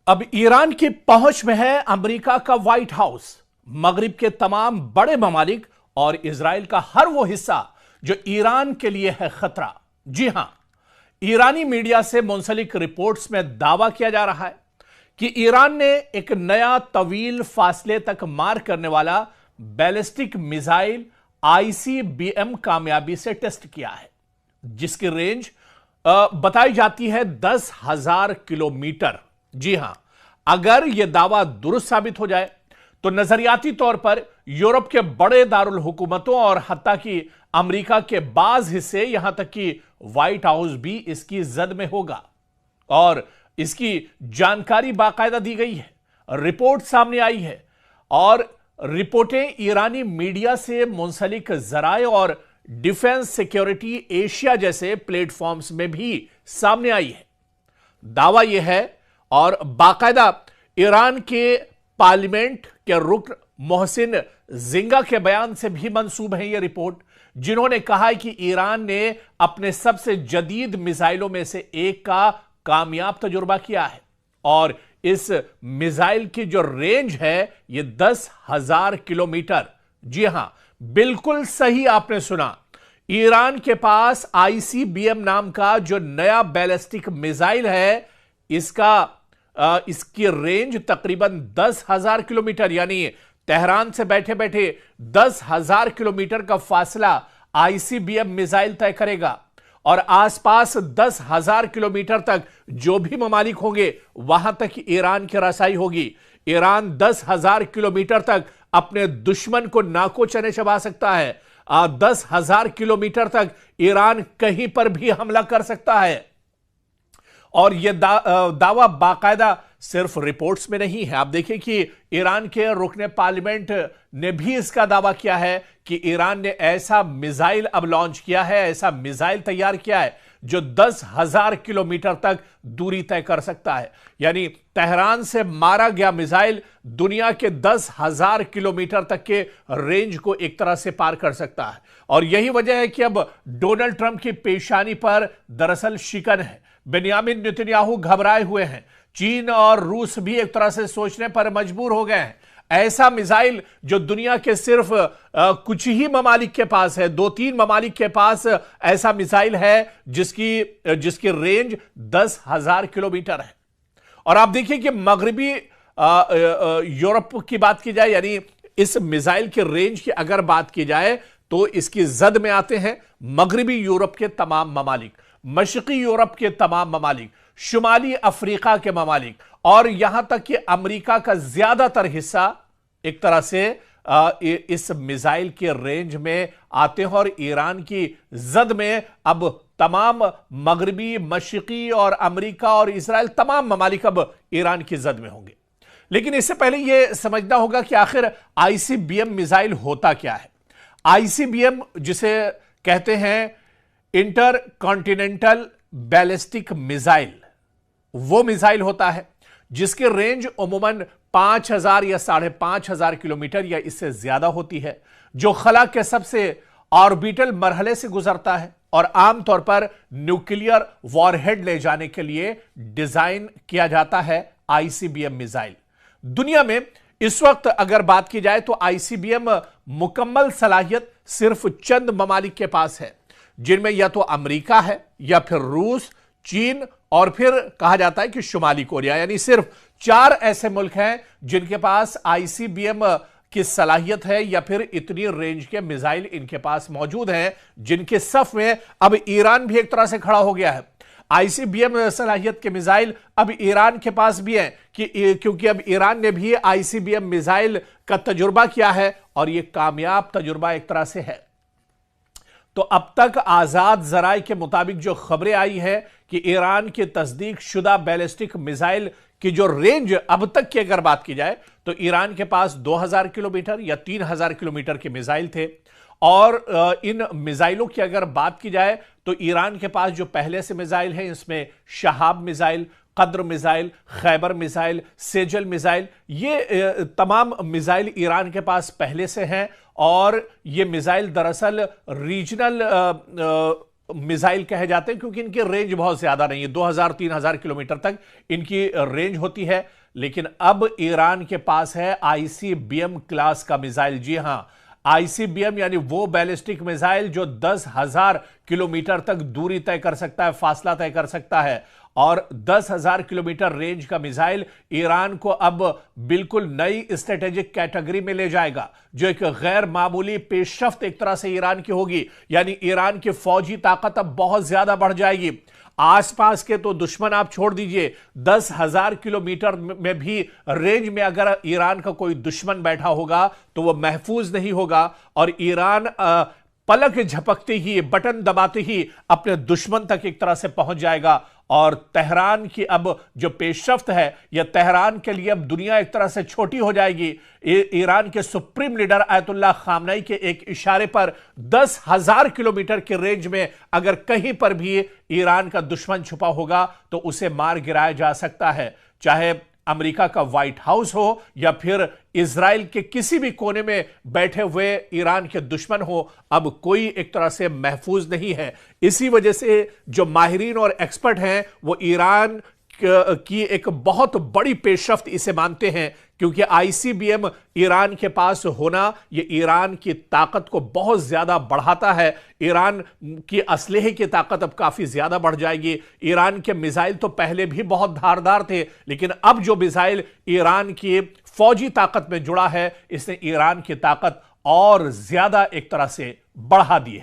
अब ईरान की पहुंच में है अमेरिका का व्हाइट हाउस, मगरिब के तमाम बड़े ममालिक और इजराइल का हर वो हिस्सा जो ईरान के लिए है खतरा। जी हां, ईरानी मीडिया से मुंसलिक रिपोर्ट्स में दावा किया जा रहा है कि ईरान ने एक नया तवील फासले तक मार करने वाला बैलिस्टिक मिसाइल आईसीबीएम कामयाबी से टेस्ट किया है, जिसकी रेंज बताई जाती है 10,000 किलोमीटर। जी हां, अगर यह दावा दुरुस्त साबित हो जाए तो नजरियाती तौर पर यूरोप के बड़े दारुल हुकूमतों और हत्ता कि अमेरिका के बाज हिस्से, यहां तक कि व्हाइट हाउस भी इसकी जद में होगा। और इसकी जानकारी बाकायदा दी गई है, रिपोर्ट सामने आई है और रिपोर्टें ईरानी मीडिया से मुंसलिक जराए और डिफेंस सिक्योरिटी एशिया जैसे प्लेटफॉर्म्स में भी सामने आई है। दावा यह है और बाकायदा ईरान के पार्लियामेंट के रुकन मोहसिन जिंगा के बयान से भी मंसूब है यह रिपोर्ट, जिन्होंने कहा है कि ईरान ने अपने सबसे जदीद मिसाइलों में से एक का कामयाब तजुर्बा किया है और इस मिसाइल की जो रेंज है यह 10,000 किलोमीटर। जी हां, बिल्कुल सही आपने सुना, ईरान के पास आईसीबीएम नाम का जो नया बैलिस्टिक मिसाइल है, इसकी रेंज तकरीबन 10,000 किलोमीटर, यानी तेहरान से बैठे बैठे 10,000 किलोमीटर का फासला आईसीबीएम मिसाइल तय करेगा और आसपास 10,000 किलोमीटर तक जो भी ममालिक होंगे वहां तक ईरान की रसाई होगी। ईरान 10,000 किलोमीटर तक अपने दुश्मन को नाको चने चबा सकता है। 10,000 किलोमीटर तक ईरान कहीं पर भी हमला कर सकता है। और यह दावा बाकायदा सिर्फ रिपोर्ट्स में नहीं है। आप देखिए कि ईरान के रुकने पार्लियामेंट ने भी इसका दावा किया है कि ईरान ने ऐसा मिसाइल अब लॉन्च किया है, ऐसा मिसाइल तैयार किया है जो 10,000 किलोमीटर तक दूरी तय कर सकता है। यानी तेहरान से मारा गया मिसाइल दुनिया के 10,000 किलोमीटर तक के रेंज को एक तरह से पार कर सकता है। और यही वजह है कि अब डोनाल्ड ट्रंप की पेशानी पर दरअसल शिकन है। बेंयामिन नेतन्याहू घबराए हुए हैं। चीन और रूस भी एक तरह से सोचने पर मजबूर हो गए हैं। ऐसा मिसाइल जो दुनिया के सिर्फ कुछ ही ममालिक के पास है, 2-3 ममालिक के पास ऐसा मिसाइल है जिसकी रेंज 10,000 किलोमीटर है। और आप देखिए कि मगरिबी यूरोप की बात की जाए, यानी इस मिसाइल के रेंज की अगर बात की जाए तो इसकी जद में आते हैं मगरिबी यूरोप के तमाम ममालिक, मशरकी यूरोप के तमाम ममालिक, शुमाली अफ्रीका के ममालिक और यहां तक कि अमेरिका का ज्यादातर हिस्सा एक तरह से इस मिसाइल के रेंज में आते हैं। और ईरान की जद में अब तमाम मगरिबी, मशरकी और अमेरिका और इजराइल, तमाम ममालिक अब ईरान की जद में होंगे। लेकिन इससे पहले यह समझना होगा कि आखिर आईसीबीएम मिसाइल होता क्या है। आईसीबीएम जिसे कहते हैं इंटर कॉन्टिनेंटल बैलिस्टिक मिसाइल, वो मिसाइल होता है जिसकी रेंज उमूमन 5,000 या 5,500 किलोमीटर या इससे ज्यादा होती है, जो खला के सबसे ऑर्बिटल मरहले से गुजरता है और आमतौर पर न्यूक्लियर वॉरहेड ले जाने के लिए डिजाइन किया जाता है आईसीबीएम मिसाइल। दुनिया में इस वक्त अगर बात की जाए तो आईसीबीएम मुकम्मल सलाहियत सिर्फ चंद ममालिक के पास है, जिनमें या तो अमेरिका है या फिर रूस, चीन और फिर कहा जाता है कि शुमाली कोरिया। यानी सिर्फ 4 ऐसे मुल्क हैं जिनके पास आईसीबीएम की सलाहियत है या फिर इतनी रेंज के मिसाइल इनके पास मौजूद हैं, जिनके सफ में अब ईरान भी एक तरह से खड़ा हो गया है। आईसीबीएम सलाहियत के मिसाइल अब ईरान के पास भी हैं क्योंकि अब ईरान ने भी आईसीबीएम मिसाइल का तजुर्बा किया है और यह कामयाब तजुर्बा एक तरह से है। तो अब तक आजाद जराए के मुताबिक जो खबरें आई है कि ईरान के तस्दीक शुदा बैलिस्टिक मिसाइल की जो रेंज अब तक की अगर बात की जाए तो ईरान के पास 2,000 किलोमीटर या 3,000 किलोमीटर के मिसाइल थे। और इन मिसाइलों की अगर बात की जाए तो ईरान के पास जो पहले से मिसाइल हैं, इसमें शहाब मिसाइल, कद्र missile, Khyber missile, Sejal missile, ये तमाम मिसाइल ईरान के पास पहले से हैं। और ये मिसाइल दरअसल रीजनल मिसाइल कहे जाते हैं क्योंकि इनकी रेंज बहुत ज्यादा नहीं है, 2000-3000 किलोमीटर तक इनकी रेंज होती है। लेकिन अब ईरान के पास है आईसीबीएम क्लास का मिसाइल। जी हां, आईसीबीएम यानी वो बैलिस्टिक मिसाइल जो 10,000 किलोमीटर तक दूरी तय कर सकता है, फासला तय कर सकता है। और 10,000 किलोमीटर रेंज का मिसाइल ईरान को अब बिल्कुल नई स्ट्रेटेजिक कैटेगरी में ले जाएगा, जो एक गैर मामूली पेशरफ्त एक तरह से ईरान की होगी। यानी ईरान की फौजी ताकत अब बहुत ज्यादा बढ़ जाएगी। आसपास के तो दुश्मन आप छोड़ दीजिए, 10,000 किलोमीटर में भी रेंज में अगर ईरान का कोई दुश्मन बैठा होगा तो वह महफूज नहीं होगा। और ईरान पलक झपकते ही, बटन दबाते ही अपने दुश्मन तक एक तरह से पहुंच जाएगा। और तेहरान की अब जो पेशरफ्त है, यह तेहरान के लिए अब दुनिया एक तरह से छोटी हो जाएगी। ईरान के सुप्रीम लीडर आयतुल्लाह खामनेई के एक इशारे पर 10,000 किलोमीटर के रेंज में अगर कहीं पर भी ईरान का दुश्मन छुपा होगा तो उसे मार गिराया जा सकता है। चाहे अमेरिका का व्हाइट हाउस हो या फिर इजराइल के किसी भी कोने में बैठे हुए ईरान के दुश्मन हो, अब कोई एक तरह से महफूज नहीं है। इसी वजह से जो माहिरीन और एक्सपर्ट हैं वो ईरान की एक बहुत बड़ी पेशरफ्त इसे मानते हैं, क्योंकि आईसीबीएम ईरान के पास होना यह ईरान की ताकत को बहुत ज्यादा बढ़ाता है। ईरान की असलहे की ताकत अब काफी ज्यादा बढ़ जाएगी। ईरान के मिसाइल तो पहले भी बहुत धारदार थे, लेकिन अब जो मिसाइल ईरान की फौजी ताकत में जुड़ा है, इसने ईरान की ताकत और ज्यादा एक तरह से बढ़ा दी है।